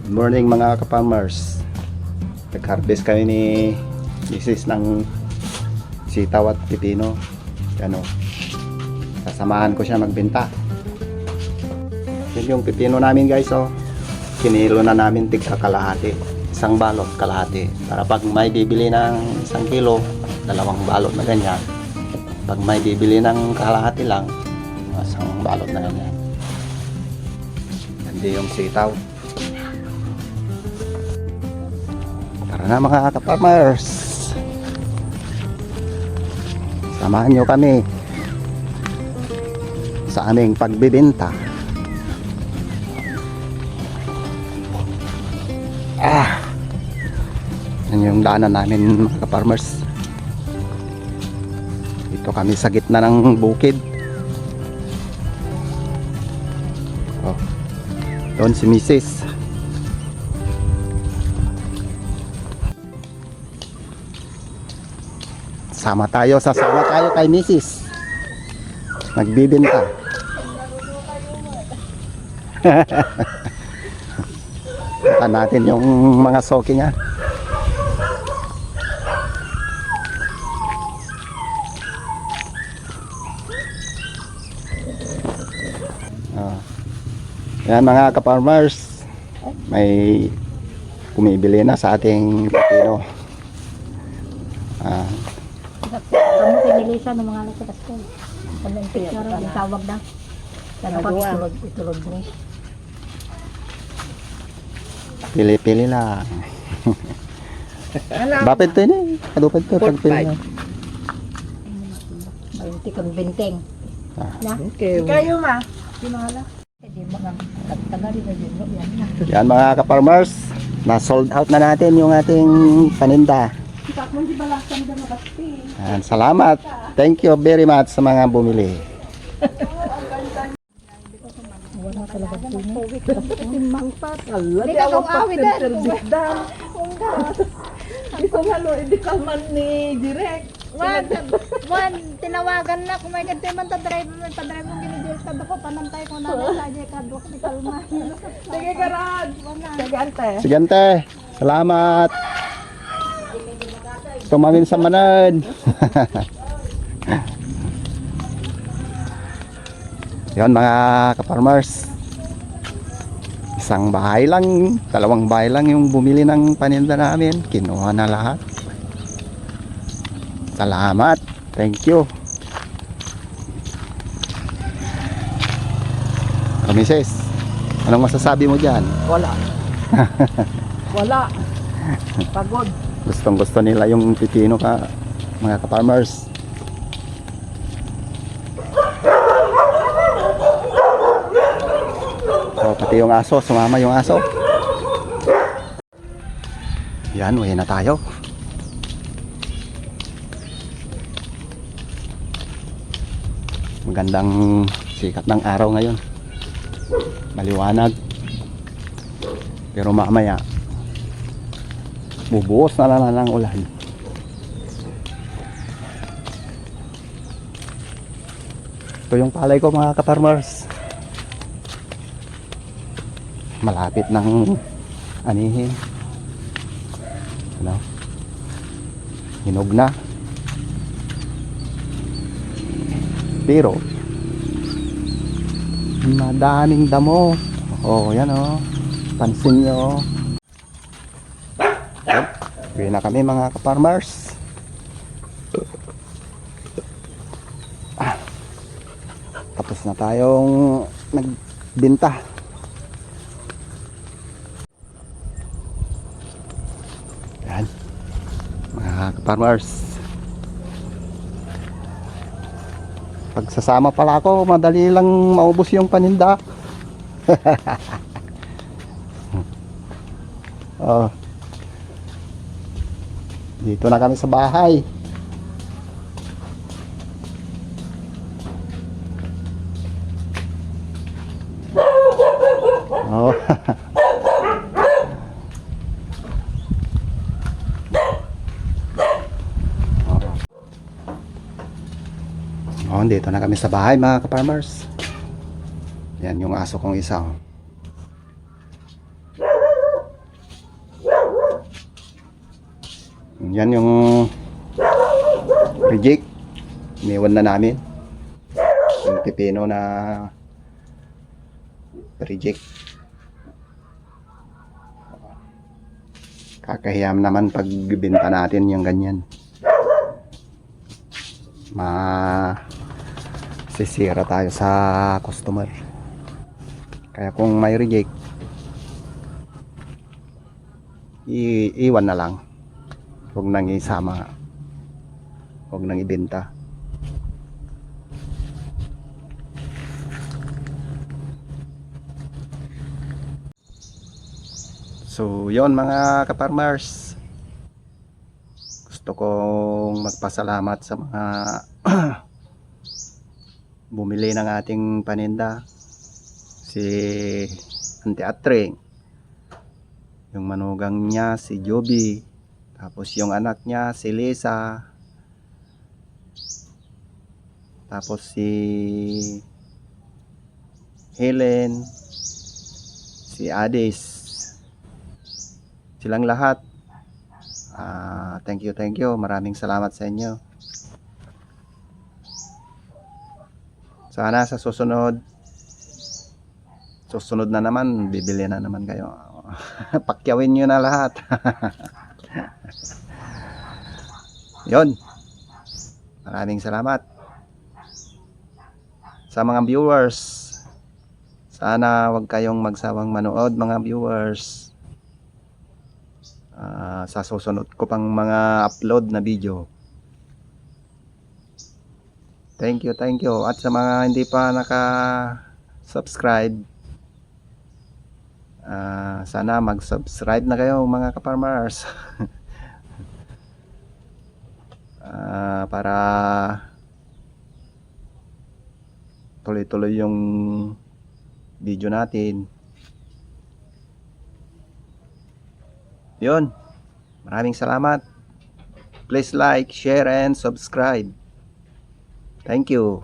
Good morning mga ka-farmers. Nag-harvest kami ni Mrs. ng sitaw at pipino. Ano, sasamahan ko siya magbenta. Yun yung pipino namin guys, oh. Kinilo na namin tigka kalahati. Isang balot kalahati. Para pag may bibili ng 1 kilo, 2 balot na ganyan. Pag may bibili ng kalahati lang, 1 balot na ganyan. Hindi yung sitaw. Tara na mga ka-farmers, samahan nyo kami sa aming pagbibenta. Yan yung daanan namin mga ka-farmers. Dito kami sa gitna ng bukid. Oh, doon si Mrs. Sasama tayo kay Mrs. Nagbibenta. Saka natin yung mga soki niya. Yan mga ka-farmers, may kumibili na sa ating pipino. Kamu pinilisan ng mga anak sa Pasko. Kung yung picture, yung tawag na. Sana pag itulog mo. Pili-pili lang. Bakit ito yun? Kadupad ito pagpili lang. 20 kung binteng. Na? Kayo ma, sinala. Hindi mo nga taga-taga rin na din. Yan na. Yan mga ka-farmers, na-sold out na natin yung ating paninda. Yan, salamat. Thank you very much sa mga bumili. Wala talaga sino. Mangpat. Allah, Hindi di ka awang kung awit pa service dan. Gusto nga lo, hindi kalman ni Direk. Wan, tinawagan na kung may ganti man ta-drive mo ginigil ka ko panantay ko na sa aje ka do di kalma. Sige garad. Sige ante. Sige ante, salamat. Tumawin sa manad. Yan mga ka-farmers, isang bahay lang, 2 bahay lang yung bumili ng paninda namin. Kinuha na lahat. Salamat. Thank you. Mrs., anong masasabi mo dyan? Wala. Wala. Pagod. Gustong gusto nila yung pipino ka mga ka-farmers. So, pati yung aso, sumama yung aso. Yan, uwi na tayo. Magandang sikat ng araw ngayon. Maliwanag. Pero mamaya bubuhos na lang ng ulan. Ito yung palay ko mga ka-farmers. Malapit ng anihin. Ano? Hinog na. Pero madaming damo. Oh, yan oh. Pansin nyo. Uwi na kami mga ka-farmers. Tapos na tayong nagbinta. Yan mga ka-farmers, pag sasama pala ako, madali lang maubos yung paninda. Oh. Dito na kami sa bahay. Oh. Oh, dito na kami sa bahay mga ka-farmers. Yan yung aso kong isa. Oh. Yan yung reject. Iniwan na namin. Yung pipino na reject. Kakahiyam naman pag benta natin yung ganyan. Sisira tayo sa customer. Kaya kung may reject, iwan na lang. Huwag nang isama. Huwag nang ibenta. So, yon mga kaparmers. Gusto kong magpasalamat sa mga bumili ng ating paninda. Si Auntie Atring, yung manugang niya si Joby, tapos yung anak niya si Lisa, tapos si Helen, si Adis, silang lahat. Thank you, maraming salamat sa inyo. Sana sa susunod na naman, bibili na naman kayo. Pakyawin nyo na lahat. Yon. Maraming salamat. Sa mga viewers, sana wag kayong magsawang manood mga viewers. Sa susunod ko pang mga upload na video. Thank you. At sa mga hindi pa naka-subscribe, sana mag-subscribe na kayo mga kaparmers. Para tuloy-tuloy yung video natin. Yun. Maraming salamat. Please like, share, and subscribe. Thank you.